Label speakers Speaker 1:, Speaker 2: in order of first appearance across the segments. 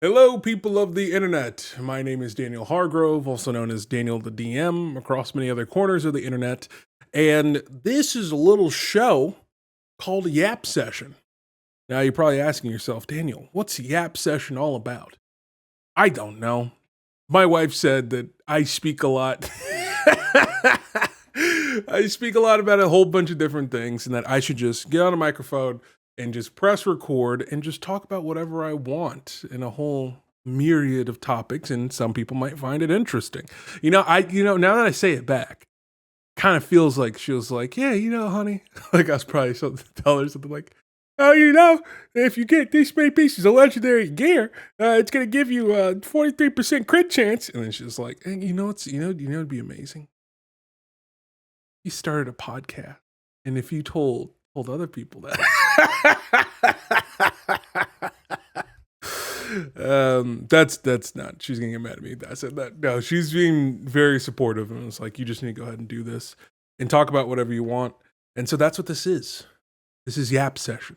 Speaker 1: Hello, people of the internet. My name is Daniel Hargrove, also known as Daniel the DM, across many other corners of the internet. And this is a little show called Yap Session. Now, you're probably asking yourself, Daniel, what's Yap Session all about? I don't know. My wife said that I speak a lot. I speak a lot about a whole bunch of different things, and that I should just get on a microphone and just press record and just talk about whatever I want in a whole myriad of topics, and some people might find it interesting. Now that I say it back, kind of feels like she was like, yeah, honey, like I was probably something to tell her something like, oh, if you get this many pieces of legendary gear, it's gonna give you a 43% crit chance. And then she's like, hey, it'd be amazing. You started a podcast, and if you told other people that, that's not. She's gonna get mad at me. I said that. No, she's being very supportive, and it's like, you just need to go ahead and do this and talk about whatever you want. And so that's what this is. This is Yap Session.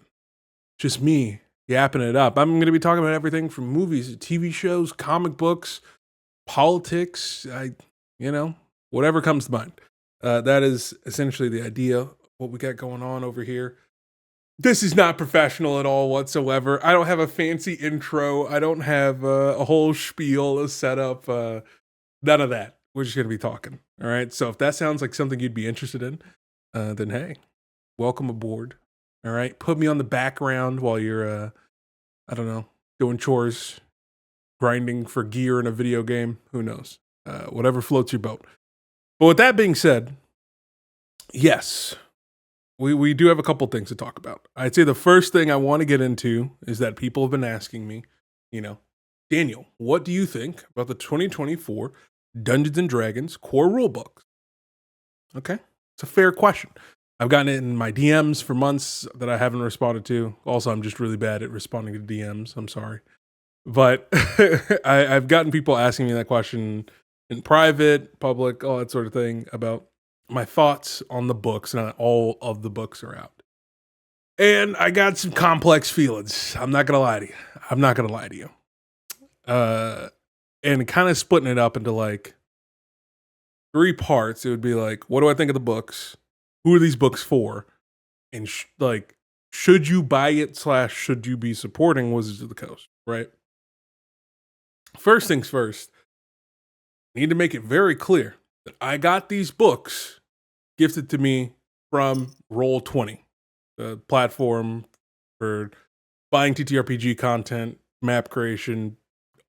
Speaker 1: Just me yapping it up. I'm going to be talking about everything from movies, TV shows, comic books, politics. Whatever comes to mind. That is essentially the idea of what we got going on over here. This is not professional at all whatsoever. I don't have a fancy intro. I don't have a whole spiel, a setup. None of that. We're just going to be talking. All right. So if that sounds like something you'd be interested in, then hey, welcome aboard. All right. Put me on the background while you're, doing chores, grinding for gear in a video game. Who knows? Whatever floats your boat. But with that being said, yes, we do have a couple things to talk about. I'd say the first thing I want to get into is that people have been asking me, Daniel, what do you think about the 2024 Dungeons and Dragons core rulebooks? Okay, it's a fair question. I've gotten it in my DMs for months that I haven't responded to. Also, I'm just really bad at responding to DMs. I'm sorry. But I've gotten people asking me that question in private, public, all that sort of thing about my thoughts on the books. Not all of the books are out. And I got some complex feelings. I'm not going to lie to you. And kind of splitting it up into like 3 parts. It would be like, what do I think of the books? Who are these books for? And should you buy it / should you be supporting Wizards of the Coast, right? First things first, I need to make it very clear that I got these books gifted to me from Roll20, the platform for buying TTRPG content, map creation,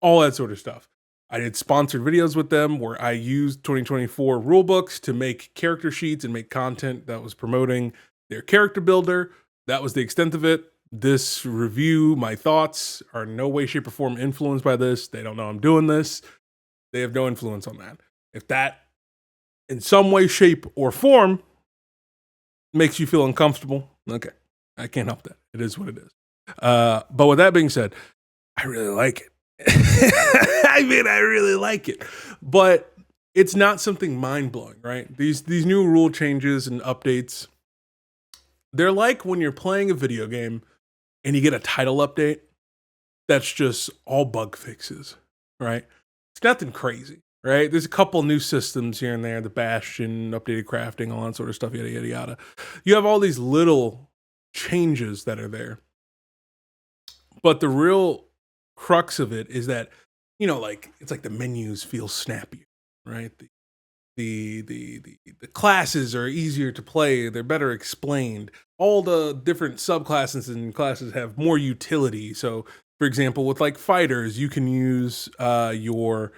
Speaker 1: all that sort of stuff. I did sponsored videos with them where I used 2024 rulebooks to make character sheets and make content that was promoting their character builder. That was the extent of it. This review, my thoughts, are in no way, shape, or form influenced by this. They don't know I'm doing this. They have no influence on that. If that, in some way, shape, or form, makes you feel uncomfortable, okay, I can't help that. It is what it is. But with that being said, I really like it. I really like it. But it's not something mind-blowing, right? These new rule changes and updates, they're like when you're playing a video game and you get a title update that's just all bug fixes, right? It's nothing crazy, right? There's a couple new systems here and there, the Bastion, updated crafting, all that sort of stuff, yada, yada, yada. You have all these little changes that are there. But the real crux of it is that, it's like the menus feel snappier, right? The classes are easier to play. They're better explained. All the different subclasses and classes have more utility. So, for example, with like fighters, you can use your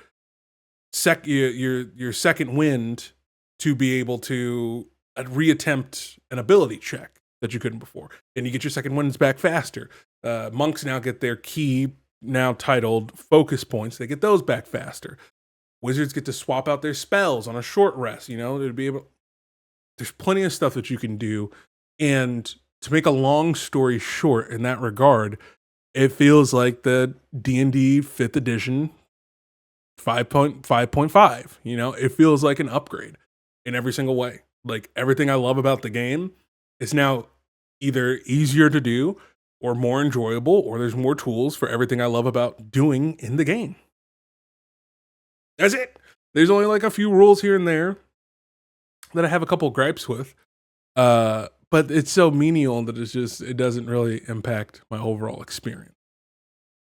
Speaker 1: second wind to be able to reattempt an ability check that you couldn't before, and you get your second winds back faster. Monks now get their key, now titled focus points. They get those back faster. Wizards get to swap out their spells on a short rest. There's plenty of stuff that you can do. And to make a long story short in that regard, it feels like the D&D 5th edition 5.5. It feels like an upgrade in every single way. Like everything I love about the game is now either easier to do or more enjoyable, or there's more tools for everything I love about doing in the game. That's it. There's only like a few rules here and there that I have a couple gripes with. But it's so menial that it doesn't really impact my overall experience.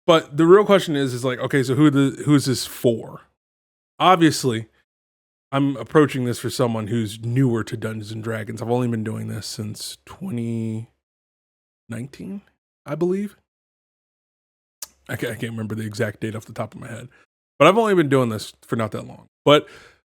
Speaker 1: But the real question is like, okay, so who is this for? Obviously, I'm approaching this for someone who's newer to Dungeons and Dragons. I've only been doing this since 2019, I believe. I can't remember the exact date off the top of my head, but I've only been doing this for not that long. But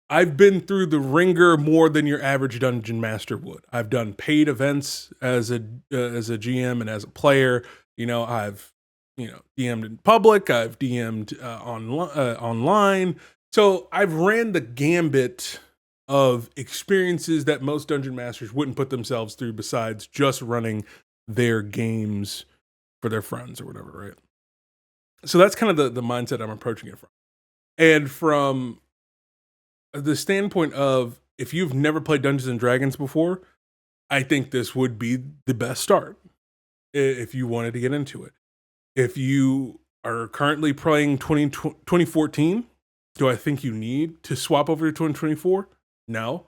Speaker 1: I've been through the ringer more than your average dungeon master would. I've done paid events as a GM and as a player. I've DM'd in public. I've DM'd online. So I've ran the gambit of experiences that most dungeon masters wouldn't put themselves through besides just running their games for their friends or whatever, right? So that's kind of the mindset I'm approaching it from. And from the standpoint of, if you've never played Dungeons and Dragons before, I think this would be the best start if you wanted to get into it. If you are currently playing 2014, do I think you need to swap over to 2024? No.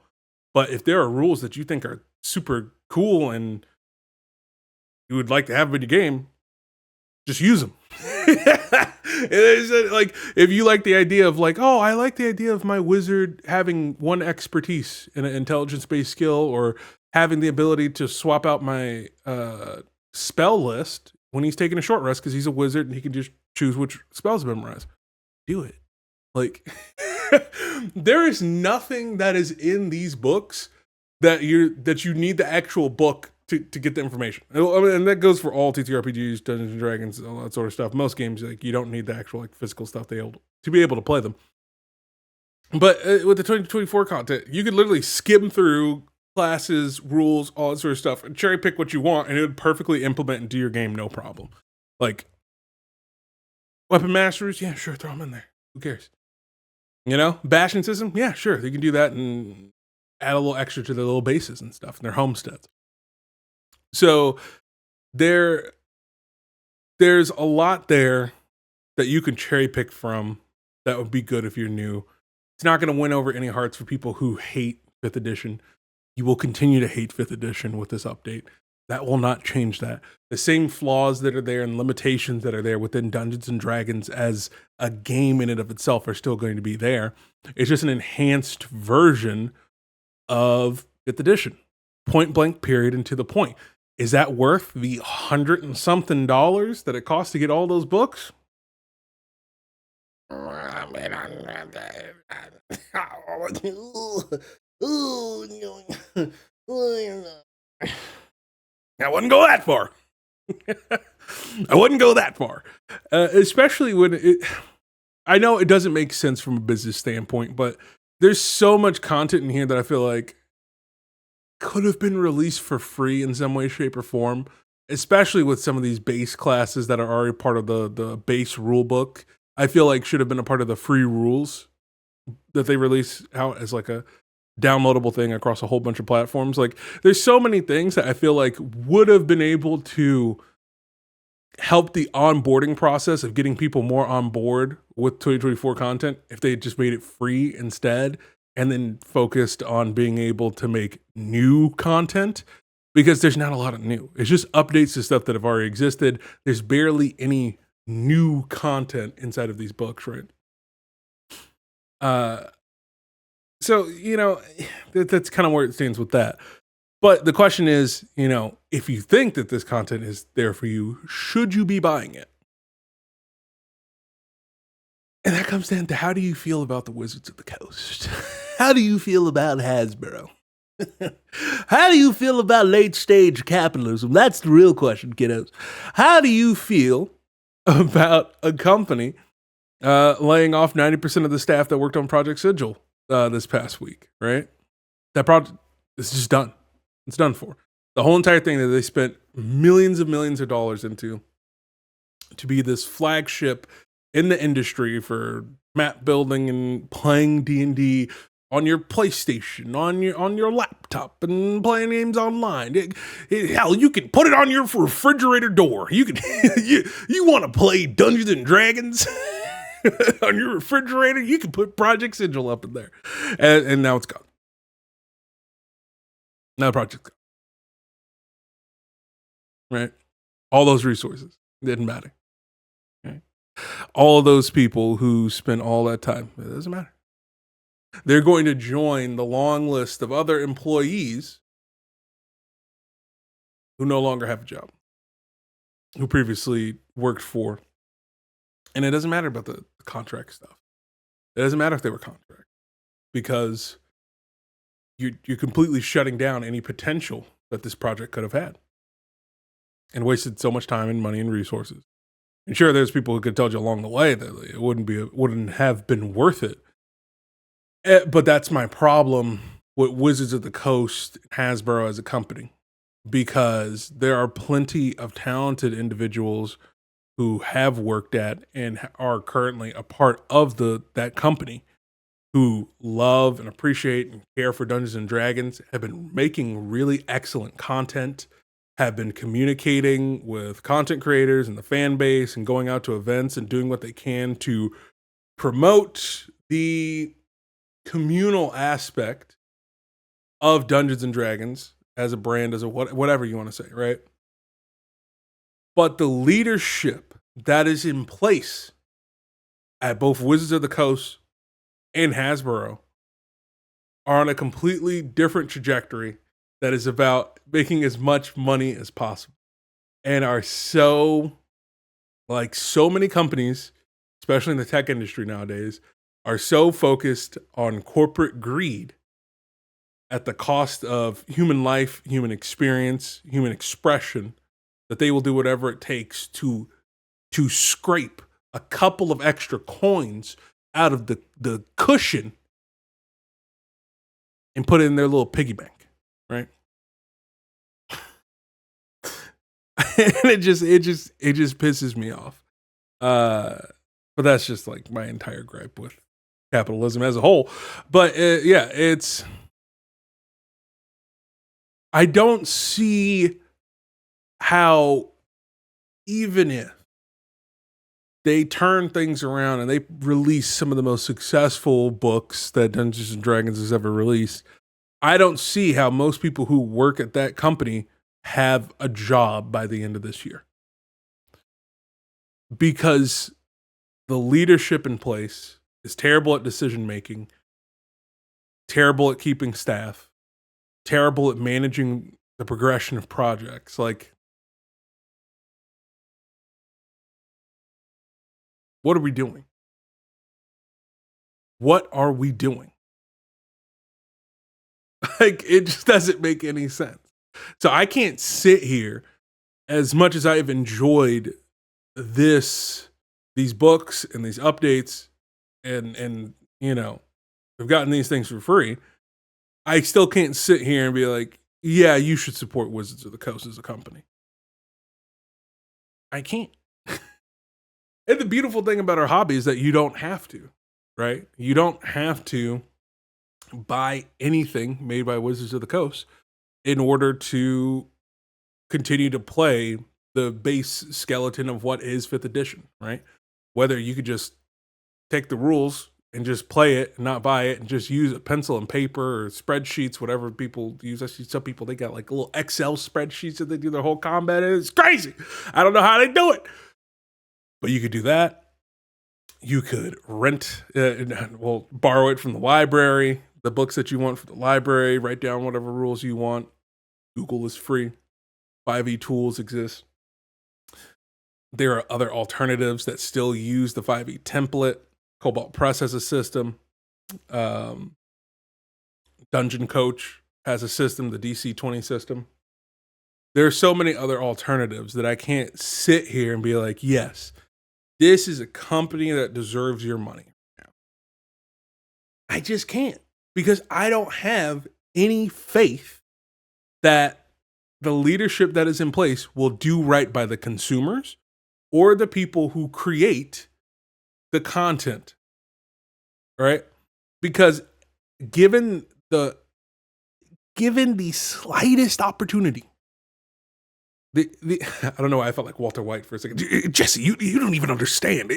Speaker 1: But if there are rules that you think are super cool and you would like to have in your game, just use them. Like, if you like the idea of like, oh, I like the idea of my wizard having one expertise in an intelligence-based skill, or having the ability to swap out my spell list when he's taking a short rest because he's a wizard and he can just choose which spells to memorize. Do it. Like, there is nothing that is in these books that you need the actual book to get the information. I mean, and that goes for all TTRPGs, Dungeons and Dragons, all that sort of stuff. Most games, like, you don't need the actual like physical stuff to be able to play them. But with the 2024 content, you could literally skim through classes, rules, all that sort of stuff, and cherry pick what you want, and it would perfectly implement into your game, no problem. Like, weapon masters, yeah, sure, throw them in there. Who cares? Bashing system, yeah, sure, they can do that and add a little extra to their little bases and stuff and their homesteads. So there's a lot there that you can cherry pick from that would be good if you're new. It's not going to win over any hearts for people who hate 5th edition. You will continue to hate 5th edition with this update. That will not change that. The same flaws that are there and limitations that are there within Dungeons and Dragons as a game in and of itself are still going to be there. It's just an enhanced version of 5th edition. Point blank, period, and to the point. Is that worth the $100 and something that it costs to get all those books? I wouldn't go that far. I wouldn't go that far. Especially when I know it doesn't make sense from a business standpoint, but there's so much content in here that I feel like could have been released for free in some way, shape, or form, especially with some of these base classes that are already part of the base rule book. I feel like should have been a part of the free rules that they release out as like a downloadable thing across a whole bunch of platforms. Like, there's so many things that I feel like would have been able to help the onboarding process of getting people more on board with 2024 content if they just made it free instead, and then focused on being able to make new content, because there's not a lot of new. It's just updates to stuff that have already existed. There's barely any new content inside of these books, right? So, that's kind of where it stands with that. But the question is, if you think that this content is there for you, should you be buying it? And that comes down to, how do you feel about the Wizards of the Coast? How do you feel about Hasbro? How do you feel about late stage capitalism? That's the real question, kiddos. How do you feel about a company laying off 90% of the staff that worked on Project Sigil this past week, right? That project is just done. It's done for. The whole entire thing that they spent millions of dollars into to be this flagship in the industry for map building and playing D&D on your PlayStation, on your laptop, and playing games online. Hell, you can put it on your refrigerator door. You can you want to play Dungeons and Dragons on your refrigerator? You can put Project Sigil up in there, and now it's gone. Now the project's gone. Right? All those resources didn't matter. Right? All of those people who spent all that time, it doesn't matter. They're going to join the long list of other employees who no longer have a job, who previously worked for. And it doesn't matter about the contract stuff. It doesn't matter if they were contract, because you're completely shutting down any potential that this project could have had, and wasted so much time and money and resources. And sure, there's people who could tell you along the way that it wouldn't have been worth it. But that's my problem with Wizards of the Coast, Hasbro as a company, because there are plenty of talented individuals who have worked at and are currently a part of that company, who love and appreciate and care for Dungeons and Dragons, have been making really excellent content, have been communicating with content creators and the fan base, and going out to events and doing what they can to promote the communal aspect of Dungeons and Dragons as a brand, as a whatever you want to say, right? But the leadership that is in place at both Wizards of the Coast and Hasbro are on a completely different trajectory that is about making as much money as possible, and are so many companies, especially in the tech industry nowadays, are so focused on corporate greed at the cost of human life, human experience, human expression, that they will do whatever it takes to scrape a couple of extra coins out of the cushion and put it in their little piggy bank, right? And it just pisses me off. But that's just like my entire gripe with capitalism as a whole. But yeah, I don't see how, even if they turn things around and they release some of the most successful books that Dungeons and Dragons has ever released, I don't see how most people who work at that company have a job by the end of this year. Because the leadership in place is terrible at decision making, terrible at keeping staff, terrible at managing the progression of projects. Like, what are we doing? What are we doing? Like, it just doesn't make any sense. So I can't sit here, as much as I've enjoyed these books and these updates, and you know, I've gotten these things for free. I still can't sit here and be like, yeah, you should support Wizards of the Coast as a company. I can't. And the beautiful thing about our hobby is that you don't have to, right? You don't have to buy anything made by Wizards of the Coast in order to continue to play the base skeleton of what is 5th edition, right? Whether you could just take the rules and just play it and not buy it, and just use a pencil and paper or spreadsheets, whatever people use. I see some people, they got like little Excel spreadsheets that they do their whole combat in. It's crazy. I don't know how they do it. But you could do that. You could rent, borrow it from the library, the books that you want from the library, write down whatever rules you want. Google is free. 5e tools exist. There are other alternatives that still use the 5e template. Cobalt Press has a system. Dungeon Coach has a system, the DC-20 system. There are so many other alternatives that I can't sit here and be like, yes, this is a company that deserves your money. I just can't, because I don't have any faith that the leadership that is in place will do right by the consumers or the people who create the content, right? Because given the slightest opportunity, I don't know why I felt like Walter White for a second. Jesse, you don't even understand.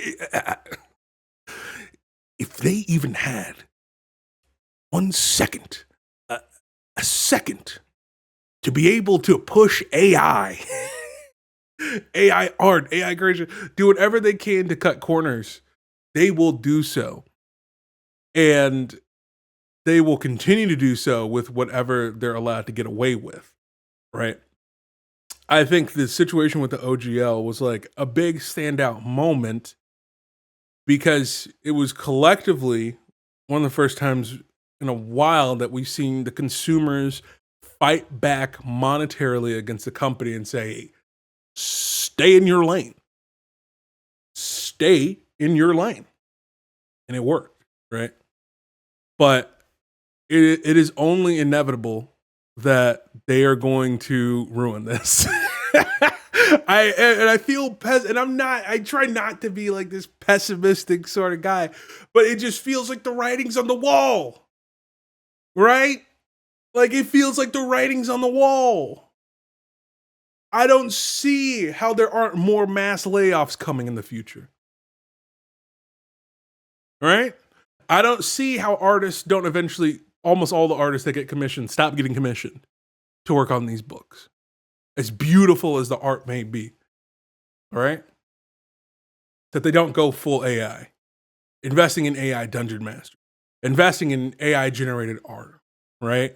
Speaker 1: If they even had 1 second, a second, to be able to push AI, AI art, AI creation, do whatever they can to cut corners, they will do so. And they will continue to do so with whatever they're allowed to get away with, right? I think the situation with the OGL was like a big standout moment because it was collectively one of the first times in a while that we've seen the consumers fight back monetarily against the company and say, stay in your lane. Stay in your lane. And it worked, right? But it is only inevitable that they are going to ruin this. I feel I try not to be like this pessimistic sort of guy, but it just feels like the writing's on the wall. Right? Like it feels like the writing's on the wall. I don't see how there aren't more mass layoffs coming in the future. Right? I don't see how artists don't eventually, almost all the artists that get commissioned, stop getting commissioned to work on these books. As beautiful as the art may be. All right? That they don't go full AI. Investing in AI Dungeon Master. Investing in AI generated art. Right?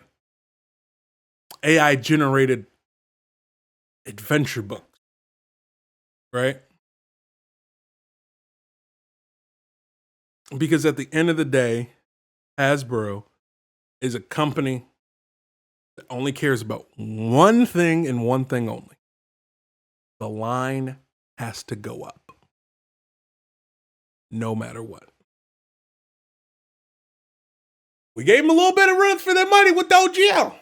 Speaker 1: AI generated adventure books. Right? Because at the end of the day, Hasbro is a company that only cares about one thing and one thing only. The line has to go up. No matter what. We gave them a little bit of rent for their money with the OGL.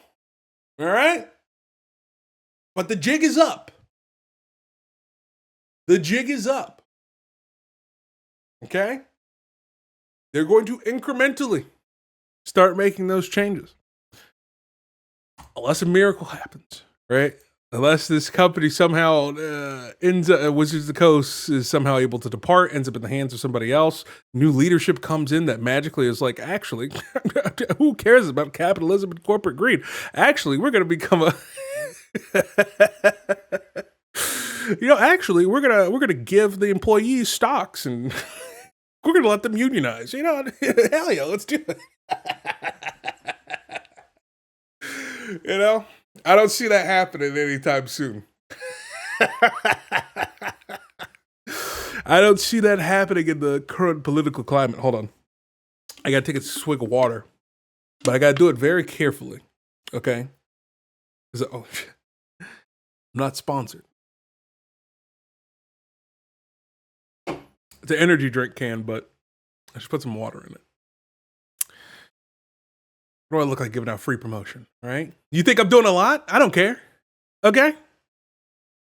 Speaker 1: All right? But the jig is up. The jig is up. Okay? They're going to incrementally start making those changes. Unless a miracle happens, right? Unless this company somehow ends up, Wizards of the Coast is somehow able to depart, ends up in the hands of somebody else. New leadership comes in that magically is like, actually, who cares about capitalism and corporate greed? Actually, we're going to become a... actually, we're gonna give the employees stocks and we're gonna let them unionize. Hell yeah, let's do it. I don't see that happening anytime soon. I don't see that happening in the current political climate. Hold on, I gotta take a swig of water, but I gotta do it very carefully. Okay? I'm not sponsored. It's an energy drink can, but I should put some water in it. What do I look like giving out free promotion, right? You think I'm doing a lot? I don't care. Okay?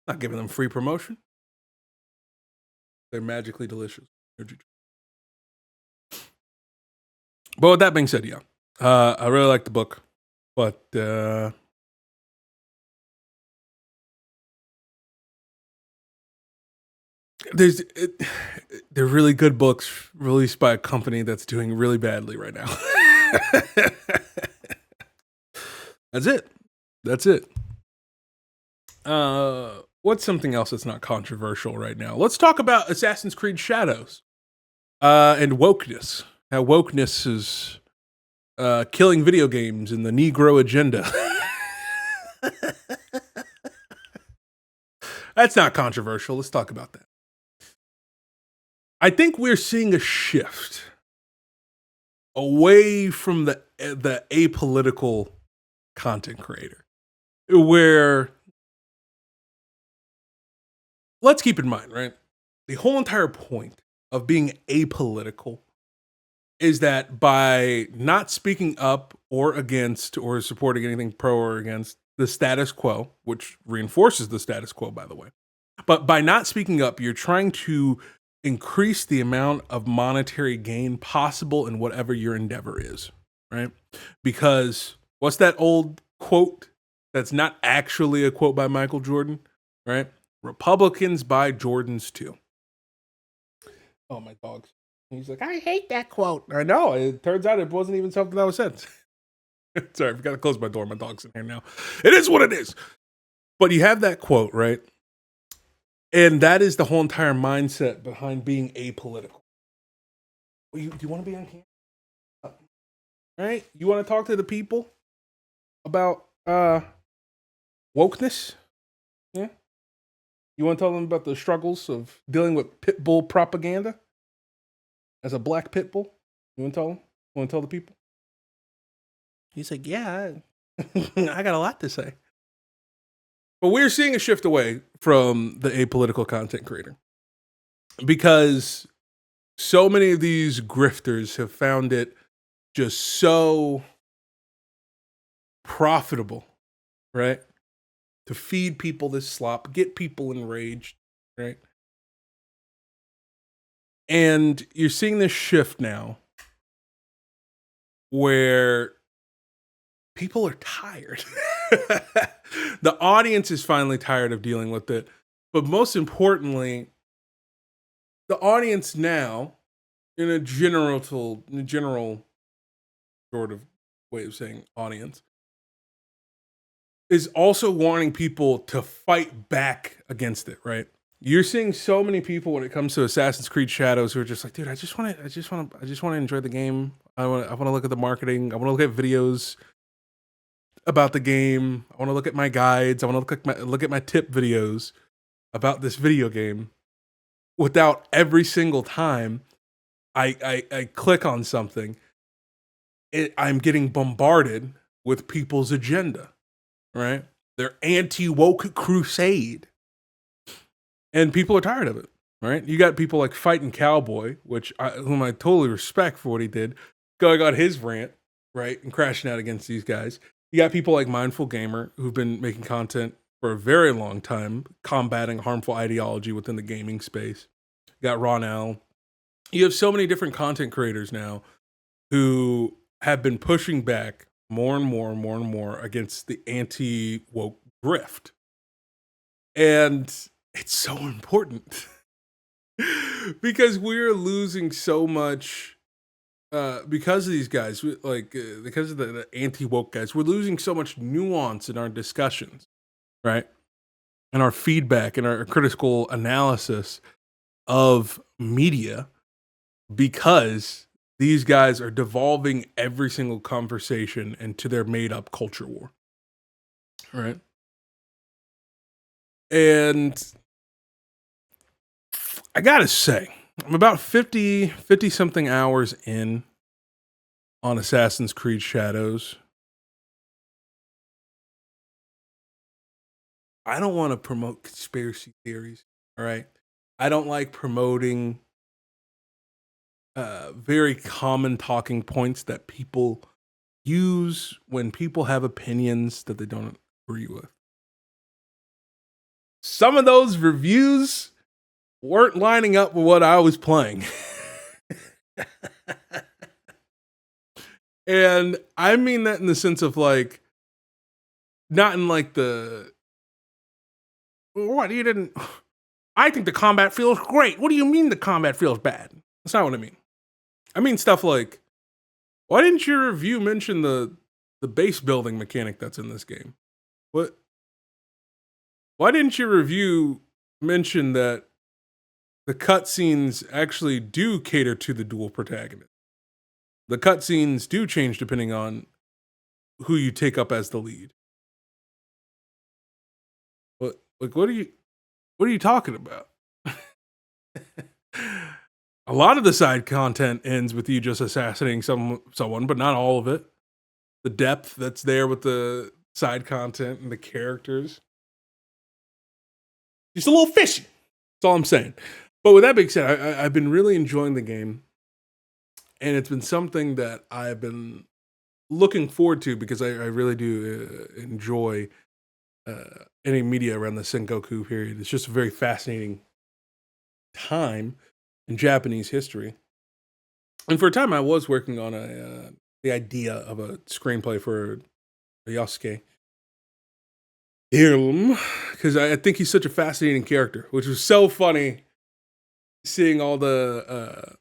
Speaker 1: Not giving them free promotion. They're magically delicious. Energy drink. But with that being said, yeah. I really like the book, but they're really good books released by a company that's doing really badly right now. That's it. What's something else that's not controversial right now? Let's talk about Assassinscreedshadows and wokeness. How wokeness is killing video games and the Negro agenda. That's not controversial. Let's talk about that. I think we're seeing a shift away from the apolitical content creator, where, let's keep in mind, right? The whole entire point of being apolitical is that by not speaking up or against or supporting anything pro or against the status quo, which reinforces the status quo, by the way, but by not speaking up, you're trying to increase the amount of monetary gain possible in whatever your endeavor is, right? Because what's that old quote that's not actually a quote by Michael Jordan, right? Republicans buy Jordans too. Oh, my dog's. He's like, I hate that quote. I know. It turns out it wasn't even something that was said. Sorry, I forgot to close my door. My dog's in here now. It is what it is. But you have that quote, right? And that is the whole entire mindset behind being apolitical. Well, do you want to be on camera? Right? You want to talk to the people about wokeness? Yeah. You want to tell them about the struggles of dealing with pit bull propaganda as a black pit bull? You want to tell them? You want to tell the people? He's like, yeah, I got a lot to say. But we're seeing a shift away from the apolitical content creator because so many of these grifters have found it just so profitable, right? To feed people this slop, get people enraged, right? And you're seeing this shift now where people are tired. The audience is finally tired of dealing with it. But most importantly, the audience now, in a general sort of way of saying audience, is also wanting people to fight back against it, right? You're seeing so many people when it comes to assassinscreedshadows who are just like, dude, I just want to enjoy the game. I want to look at the marketing. I want to look at videos about the game. I want to look at my guides. I want to look at my tip videos about this video game. Without every single time I click on something, I'm getting bombarded with people's agenda, right? Their anti-woke crusade. And people are tired of it, right? You got people like Fighting Cowboy, whom I totally respect for what he did, going on his rant, right? And crashing out against these guys. You got people like Mindful Gamer, who've been making content for a very long time, combating harmful ideology within the gaming space. You got Ron L. You have so many different content creators now who have been pushing back more and more against the anti-woke grift. And it's so important because we're losing so much because of these guys, because of the anti-woke guys. We're losing so much nuance in our discussions, right? And our feedback and our critical analysis of media because these guys are devolving every single conversation into their made-up culture war, right? And I gotta say, I'm about 50 something hours in on Assassin's Creed Shadows. I don't want to promote conspiracy theories, all right? I don't like promoting very common talking points that people use when people have opinions that they don't agree with. Some of those reviews weren't lining up with what I was playing. And I mean that in the sense of like, not in like what you didn't, I think the combat feels great. What do you mean the combat feels bad? That's not what I mean. I mean stuff like, why didn't your review mention the base building mechanic that's in this game? What? Why didn't your review mention that the cutscenes actually do cater to the dual protagonist? The cutscenes do change depending on who you take up as the lead. What are you talking about? A lot of the side content ends with you just assassinating someone, but not all of it. The depth that's there with the side content and the characters, just a little fishy. That's all I'm saying. But with that being said, I've been really enjoying the game, and it's been something that I've been looking forward to because I really do enjoy any media around the Sengoku period. It's just a very fascinating time in Japanese history. And for a time, I was working on a the idea of a screenplay for Yasuke Hirm, because I think he's such a fascinating character, which was so funny seeing all the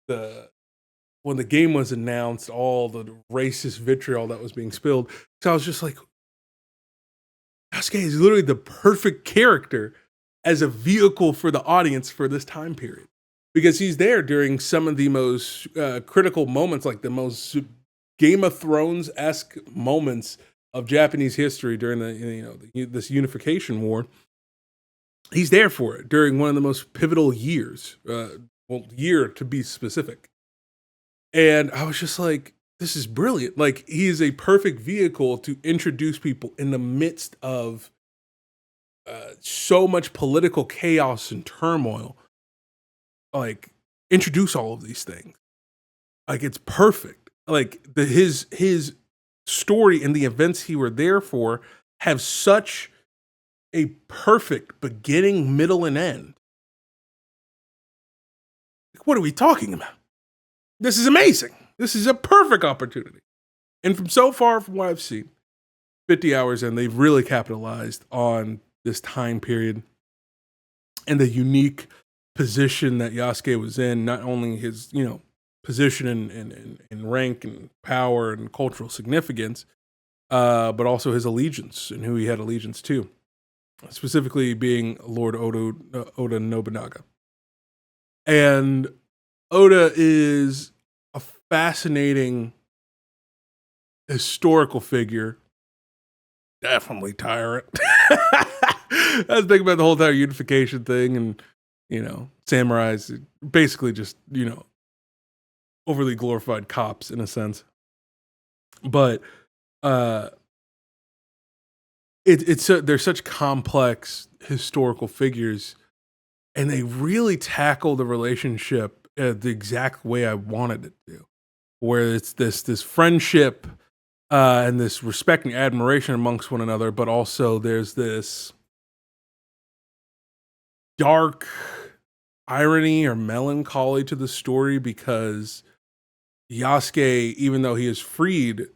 Speaker 1: when the game was announced, all the racist vitriol that was being spilled. So I was just like, Yasuke is literally the perfect character as a vehicle for the audience for this time period, because he's there during some of the most critical moments, like the most Game of Thrones-esque moments of Japanese history during this unification war. He's there for it during one of the most pivotal years, year to be specific. And I was just like, this is brilliant. Like, he is a perfect vehicle to introduce people in the midst of so much political chaos and turmoil. Like, introduce all of these things. Like, it's perfect. Like, his story and the events he were there for have such a perfect beginning, middle, and end. Like, what are we talking about? This is amazing. This is a perfect opportunity. And from what I've seen, 50 hours in, they've really capitalized on this time period and the unique position that Yasuke was in, not only his, position in rank and power and cultural significance, but also his allegiance and who he had allegiance to, specifically being Lord Oda Nobunaga. And Oda is a fascinating historical figure. Definitely tyrant. I was thinking about the whole entire unification thing, and samurais basically just overly glorified cops in a sense. But they're such complex historical figures, and they really tackle the relationship the exact way I wanted it to, where it's this friendship and this respect and admiration amongst one another, but also there's this dark irony or melancholy to the story, because Yasuke, even though he is freed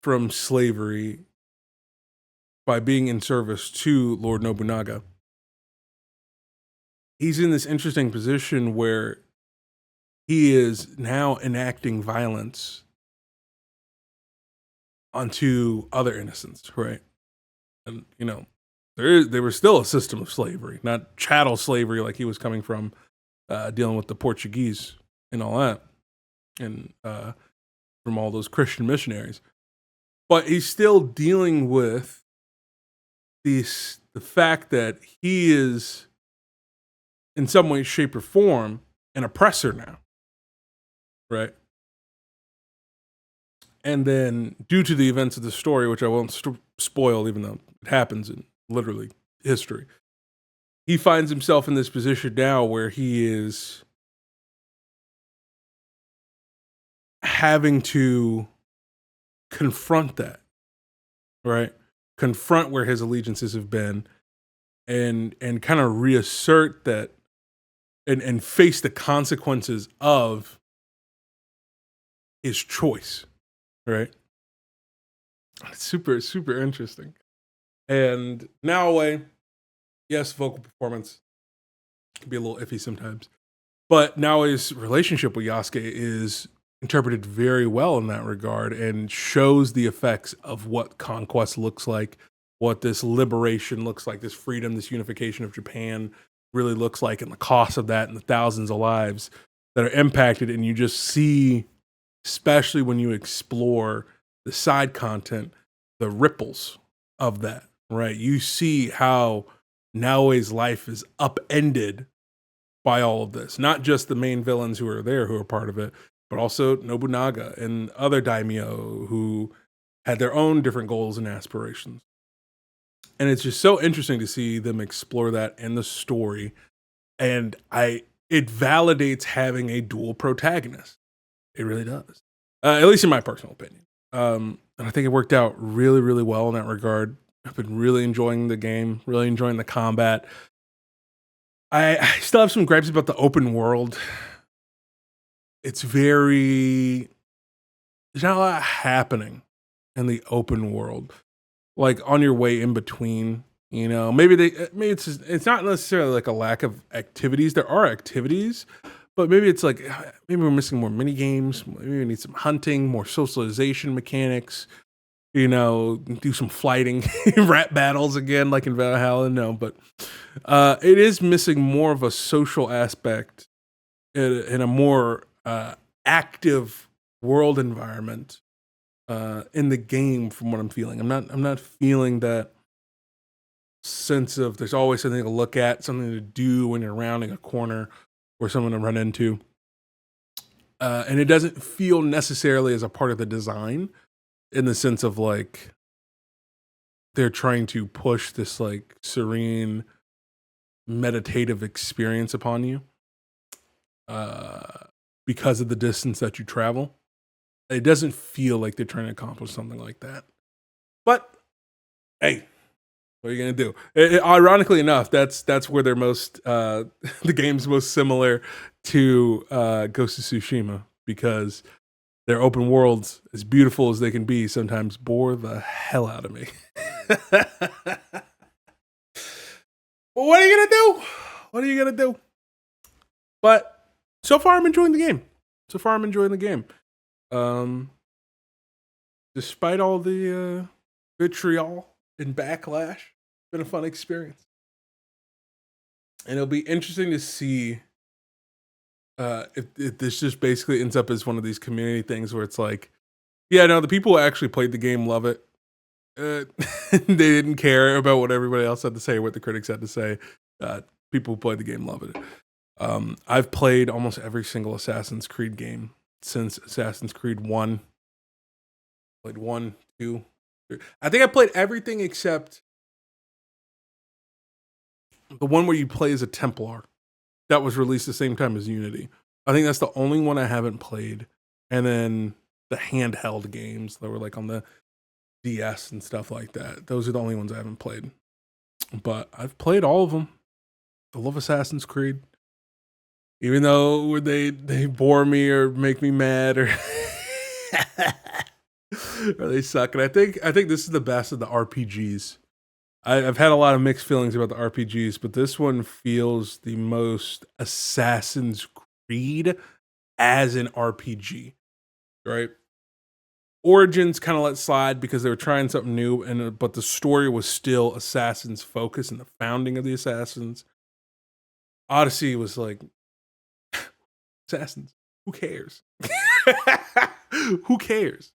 Speaker 1: from slavery by being in service to Lord Nobunaga, he's in this interesting position where he is now enacting violence onto other innocents, right? And there was still a system of slavery, not chattel slavery like he was coming from, dealing with the Portuguese and all that, and from all those Christian missionaries. But he's still dealing with the fact that he is, in some way, shape, or form, an oppressor now, right? And then, due to the events of the story, which I won't spoil, even though it happens in literally history, he finds himself in this position now where he is having to confront that, right? Confront where his allegiances have been, and kind of reassert that, and face the consequences of his choice, right? It's super, super interesting. And Naoe, yes, vocal performance can be a little iffy sometimes, but Naoe's relationship with Yasuke is interpreted very well in that regard, and shows the effects of what conquest looks like, what this liberation looks like, this freedom, this unification of Japan really looks like, and the cost of that, and the thousands of lives that are impacted. And you just see, especially when you explore the side content, the ripples of that, right? You see how Naoe's life is upended by all of this. Not just the main villains who are there, who are part of it, but also Nobunaga and other daimyo who had their own different goals and aspirations. And it's just so interesting to see them explore that in the story. And it validates having a dual protagonist. It really does. At least in my personal opinion. And I think it worked out really, really well in that regard. I've been really enjoying the game, really enjoying the combat. I still have some gripes about the open world. It's very there's not a lot happening in the open world. Like on your way in between, you know, maybe it's not necessarily like a lack of activities. There are activities, but maybe it's like maybe we're missing more mini games. Maybe we need some hunting, more socialization mechanics. You know, do some flighting, rap battles again, like in Valhalla. No, but it is missing more of a social aspect in a more active world environment in the game. From what I'm feeling, I'm not feeling that sense of there's always something to look at, something to do when you're rounding a corner or someone to run into. And it doesn't feel necessarily as a part of the design in the sense of like they're trying to push this like serene meditative experience upon you because of the distance that you travel. It doesn't feel like they're trying to accomplish something like that. But hey, what are you gonna do? Ironically enough, that's where they're most the game's most similar to Ghost of Tsushima, because their open worlds, as beautiful as they can be, sometimes bore the hell out of me. Well, what are you gonna do? What are you gonna do? But so far, I'm enjoying the game. Despite all the vitriol and backlash, it's been a fun experience. And it'll be interesting to see if this just basically ends up as one of these community things where it's like, yeah, no, the people who actually played the game love it. They didn't care about what everybody else had to say or what the critics had to say. People who played the game love it. I've played almost every single Assassin's Creed game since Assassin's Creed 1. Played 1, 2, 3. I think I played everything except the one where you play as a Templar. That was released the same time as Unity. I think that's the only one I haven't played. And then the handheld games that were like on the DS and stuff like that. Those are the only ones I haven't played. But I've played all of them. I love Assassin's Creed. Even though they bore me or make me mad or or they suck. And I think this is the best of the RPGs. I've had a lot of mixed feelings about the RPGs, but this one feels the most Assassin's Creed as an RPG, right? Origins kind of let slide because they were trying something new, but the story was still Assassin's focus and the founding of the Assassins. Odyssey was like, Assassins, who cares? Who cares?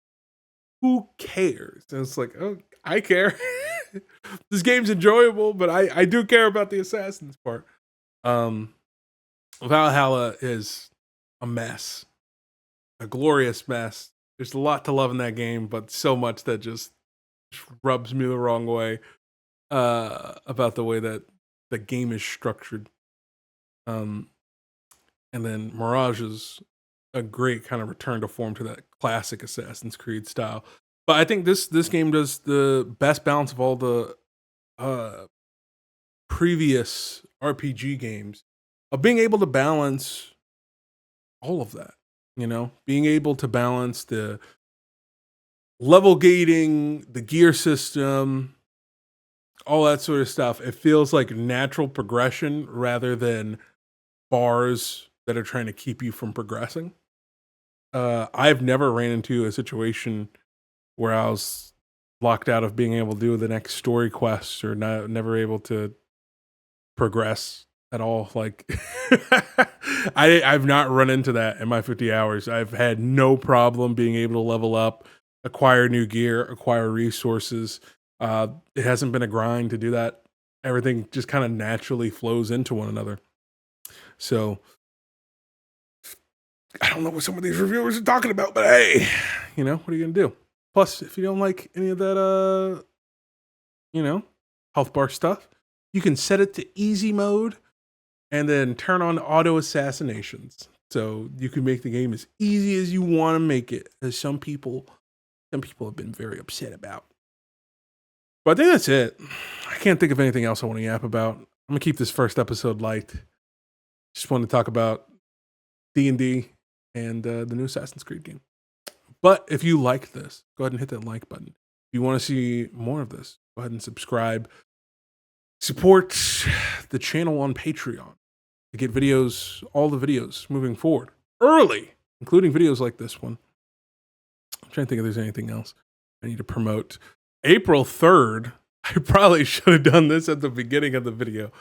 Speaker 1: Who cares? And it's like, oh, I care. This game's enjoyable, but I do care about the Assassins part. Valhalla is a mess, a glorious mess. There's a lot to love in that game, but so much that just rubs me the wrong way about the way that the game is structured. And then Mirage is a great kind of return to form to that classic Assassin's Creed style. But I think this game does the best balance of all the previous RPG games of being able to balance all of that, you know, being able to balance the level gating, the gear system, all that sort of stuff. It feels like natural progression rather than bars that are trying to keep you from progressing. I've never ran into a situation where I was locked out of being able to do the next story quest or never able to progress at all. Like I've not run into that in my 50 hours. I've had no problem being able to level up, acquire new gear, acquire resources. It hasn't been a grind to do that. Everything just kind of naturally flows into one another. So I don't know what some of these reviewers are talking about, but hey, you know, what are you gonna do? Plus, if you don't like any of that, you know, health bar stuff, you can set it to easy mode and then turn on auto assassinations. So you can make the game as easy as you want to make it, as some people have been very upset about. But I think that's it. I can't think of anything else I want to yap about. I'm gonna keep this first episode light. Just want to talk about D&D and the new Assassin's Creed game. But if you like this, go ahead and hit that like button. If you want to see more of this, go ahead and subscribe. Support the channel on Patreon to get videos, all the videos moving forward early, including videos like this one. I'm trying to think if there's anything else I need to promote. April 3rd, I probably should have done this at the beginning of the video,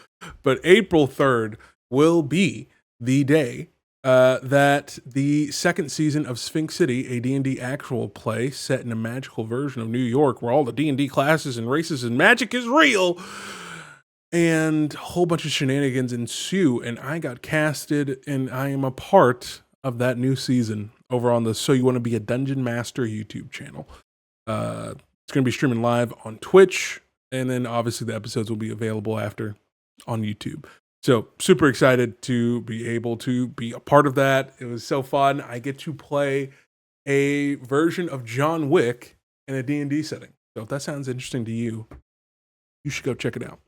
Speaker 1: but April 3rd will be the day that the second season of Sphinx City, a D&D actual play set in a magical version of New York where all the D&D classes and races and magic is real, and a whole bunch of shenanigans ensue, and I got casted, and I am a part of that new season over on the So You Want to Be a Dungeon Master YouTube channel. It's going to be streaming live on Twitch, and then obviously the episodes will be available after on YouTube. So super excited to be able to be a part of that. It was so fun. I get to play a version of John Wick in a D&D setting. So if that sounds interesting to you, you should go check it out.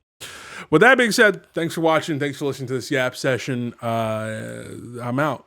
Speaker 1: With that being said, thanks for watching. Thanks for listening to this Yap session. I'm out.